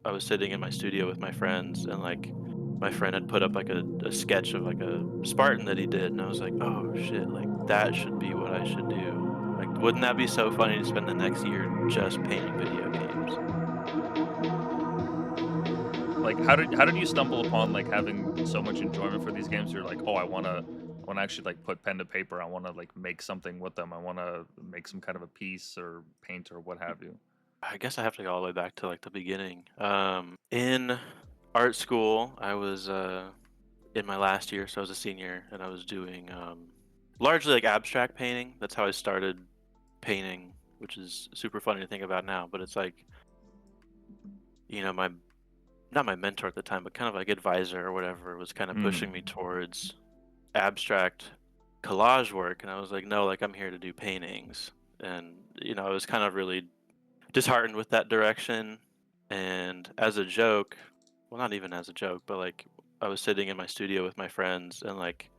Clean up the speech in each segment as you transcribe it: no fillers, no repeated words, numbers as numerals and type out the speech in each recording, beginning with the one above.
I was sitting in my studio with my friends, and like my friend had put up like a sketch of like a Spartan that he did, and I was like, oh shit, like that should be what I should do. Like, wouldn't that be so funny to spend the next year just painting video games? Like, how did you stumble upon, like, having so much enjoyment for these games? You're like, "Oh, I wanna actually, like, put pen to paper. I wanna, like, make something with them. I wanna make some kind of a piece or paint or what have you." I guess I have to go all the way back to like the beginning. In art school, I was in my last year, so I was a senior, and I was doing largely like abstract painting. That's how I started painting, which is super funny to think about now. But it's like, my not my mentor at the time, but kind of like advisor or whatever was kind of pushing me Mm. towards abstract collage work, and I was like, no, like I'm here to do paintings. And I was kind of really disheartened with that direction. And as a joke, well, not even as a joke, but like I was sitting in my studio with my friends, and like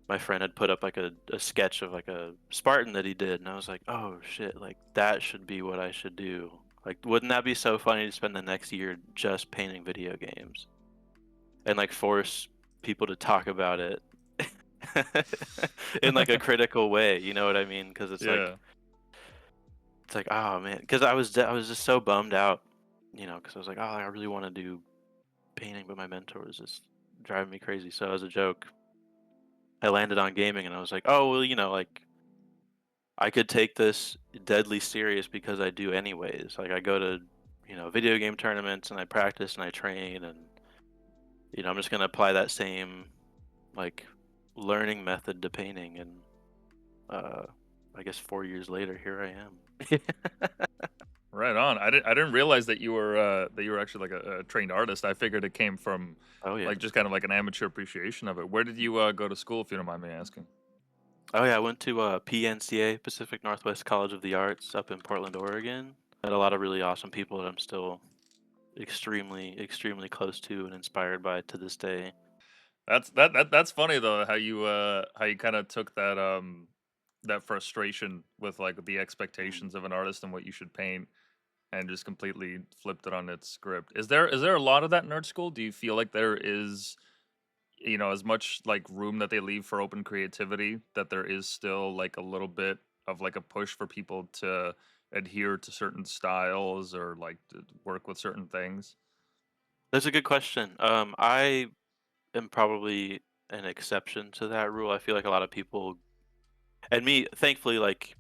my friend had put up like a sketch of like a Spartan that he did, and I was like, oh shit, like that should be what I should do. Like, wouldn't that be so funny to spend the next year just painting video games and like force people to talk about it in like a critical way? You know what I mean? Because Yeah. it's like, oh man, because I was just so bummed out, because I was like, oh, I really want to do painting, but my mentor was just driving me crazy. So as a joke, I landed on gaming, and I was like, oh well, like I could take this deadly serious because I do anyways. Like I go to, video game tournaments, and I practice and I train, and I'm just gonna apply that same like learning method to painting, and uh I guess 4 years later here I am. Right on. I didn't realize that you were actually, like, a trained artist. I figured it came from, Oh yeah. like, just kind of like an amateur appreciation of it. Where did you, go to school, if you don't mind me asking? Oh yeah, I went to PNCA, Pacific Northwest College of the Arts, up in Portland, Oregon. Had a lot of really awesome people that I'm still extremely close to and inspired by to this day. That's funny though, how you kinda took that, that frustration with, like, the Mm. expectations of an artist and what you should paint, and just completely flipped it on its script. Is there a lot of that in art school? Do you feel like there is, as much, like, room that they leave for open creativity, that there is still, like, a little bit of, like, a push for people to adhere to certain styles or, like, to work with certain things? That's a good question. I am probably an exception to that rule. I feel like a lot of people, and me, thankfully, like,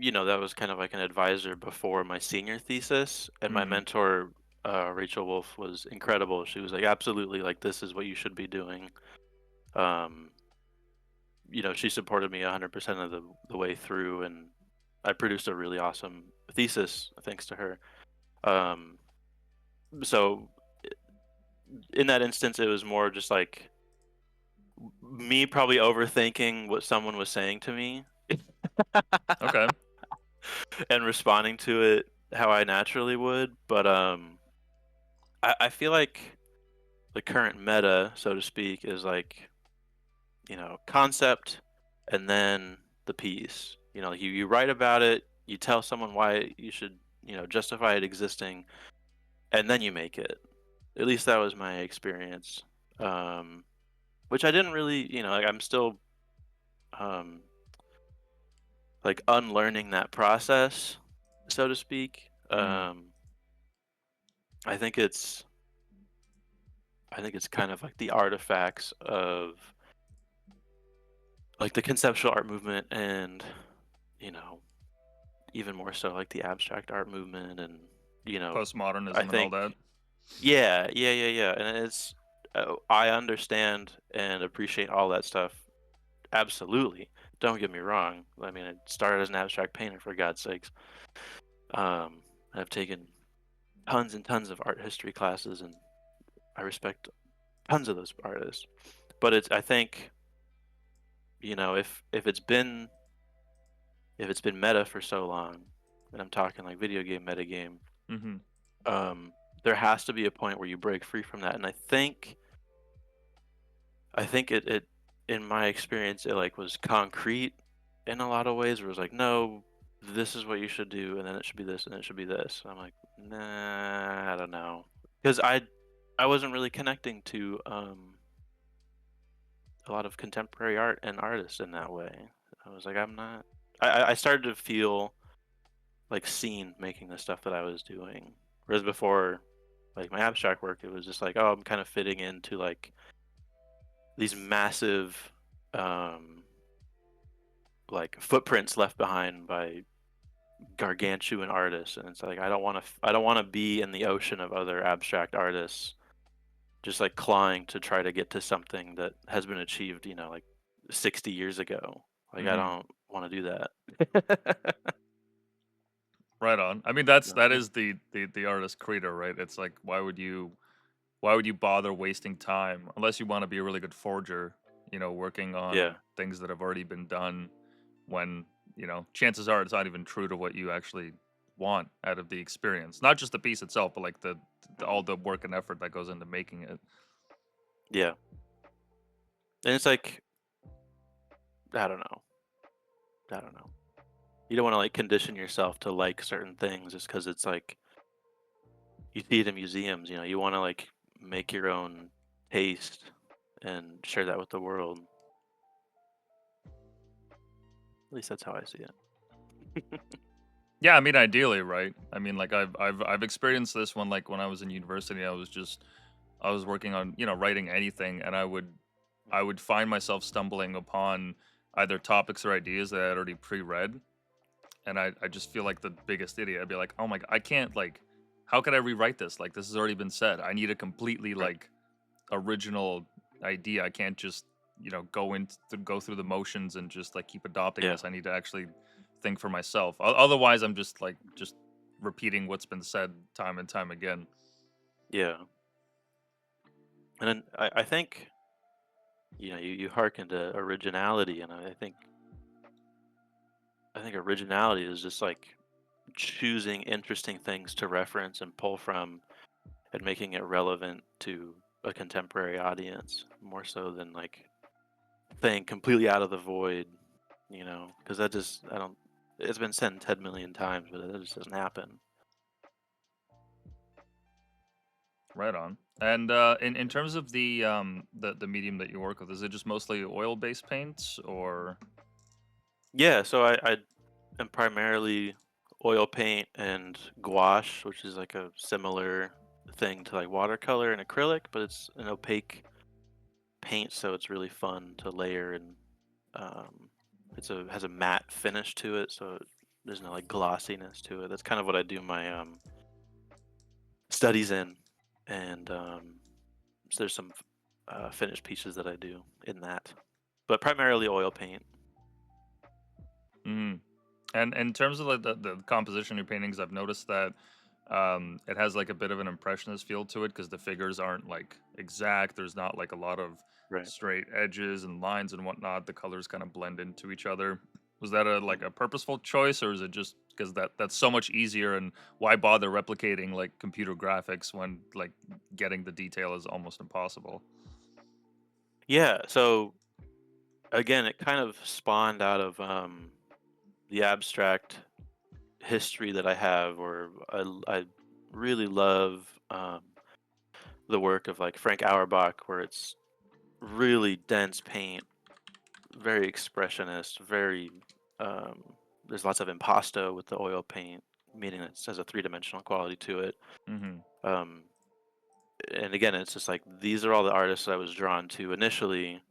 that was kind of like an advisor before my senior thesis, and my Mhm. mentor, Rachel Wolf, was incredible. She was like, absolutely, like this is what you should be doing. Um, she supported me 100% of the way through, and I produced a really awesome thesis thanks to her. Um, so in that instance, it was more just like me probably overthinking what someone was saying to me Okay. and responding to it how I naturally would. But I feel like the current meta, so to speak, is like, concept and then the piece. You write about it, you tell someone why you should, justify it existing, and then you make it. At least that was my experience. Um, which I didn't really, like I'm still um, like unlearning that process, so to speak. Mm. I think it's kind of like the artifacts of like the conceptual art movement, and you know even more so like the abstract art movement, and I Postmodernism and all that. think, yeah, yeah, and I understand and appreciate all that stuff, absolutely. Don't get me wrong. I mean, it started as an abstract painter, for God's sakes. um I've taken tons and tons of art history classes, and I respect tons of those artists. But it's I think, if it's been meta for so long, and I'm talking like video game meta game, Mhm. um, there has to be a point where you break free from that. And I think in my experience, it like was concrete in a lot of ways, where it was like, no, this is what you should do, and then it should be this, and it should be this. I'm like, nah, I don't know, because I wasn't really connecting to a lot of contemporary art and artists in that way. I was like, I'm not. I started to feel like seen making the stuff that I was doing, whereas before, like my abstract work, it was just like, oh, I'm kind of fitting into like these massive, um, like footprints left behind by gargantuan artists, and it's like I don't want to be in the ocean of other abstract artists just like clawing to try to get to something that has been achieved, like 60 years ago. Like I Hmm. don't want to do that. Right on. I mean, that's So, that yeah. is the artist credo, right? It's like, why would you bother wasting time unless you want to be a really good forger, working Yeah. on things that have already been done when, chances are it's not even true to what you actually want out of the experience. Not just the piece itself, but like all Mhm. the work and effort that goes into making it. Yeah. And it's like I don't know. I don't know. You don't want to like condition yourself to like certain things just because it's like you see it in museums. You want to like make your own taste and share that with the world. At least that's how I see it. Yeah, I mean, ideally, right? I mean, like I've experienced this one, like when I was in university. I was working on, writing anything, and I would find myself stumbling upon either topics or ideas that I had already pre-read, and I just feel like the biggest idiot. I'd be like, "Oh my god, I can't, like, how could I rewrite this? Like, this has already been said. I need a completely, Right. like, original idea. I can't just, go through the motions and just like keep adopting Yeah. this. I need to actually think for myself. Otherwise, I'm just repeating what's been said time and time again." Yeah. And then I think you hearken to originality, and I think originality is just like choosing interesting things to reference and pull from and making it relevant to a contemporary audience more so than like thing completely out of the void, because that just I don't. It's been said 10 million times, but it just doesn't happen. Right on. And in terms of the medium that you work with, is it just mostly oil based paints or? Yeah, so I am primarily oil paint and gouache, which is like a similar thing to like watercolor and acrylic, but it's an opaque paint, so it's really fun to layer and um, has a matte finish to it, so there's no like glossiness to it. That's kind of what I do my studies in, and so there's some finished pieces that I do in that, but primarily oil paint. Mhm. And in terms of like the composition of your paintings, I've noticed that it has like a bit of an impressionist feel to it because the figures aren't like exact. There's not like a lot of Right. straight edges and lines and whatnot. The colors kind of blend into each other. Was that a like Mhm. a purposeful choice, or is it just because that's so much easier? And why bother replicating like computer graphics when like getting the detail is almost impossible? Yeah. So again, it kind of spawned out of the abstract history that I have, or I really love the work of like Frank Auerbach, where it's really dense paint, very expressionist, very um, there's lots of impasto with the oil paint, meaning it has a three-dimensional quality to it. Hmm. Um, and again, it's just like these are all the artists I was drawn to initially.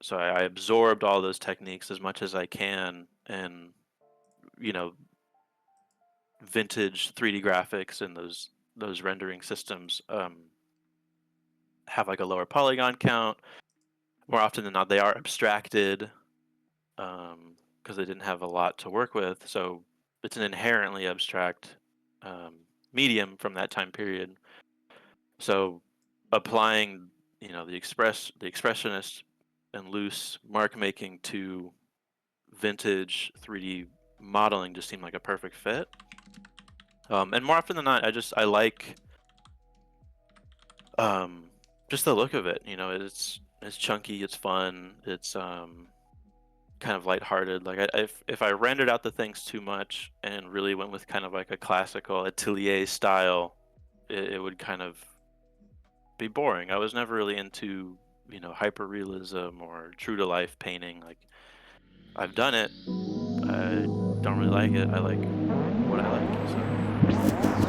So I absorbed all those techniques as much as I can, and you know, vintage 3D graphics and those rendering systems have like a lower polygon count. More often than not, they are abstracted because they didn't have a lot to work with. So it's an inherently abstract um, medium from that time period. So applying, the expressionist and loose mark making to vintage 3D modeling just seemed like a perfect fit. And more often than not, I like um, just the look of it. It's chunky, it's fun, kind of lighthearted. Like if I rendered out the things too much and really went with kind of like a classical atelier style, it would kind of be boring. I was never really into, hyper realism or true to life painting. Like I've done it. I don't really like it. I like what I like. So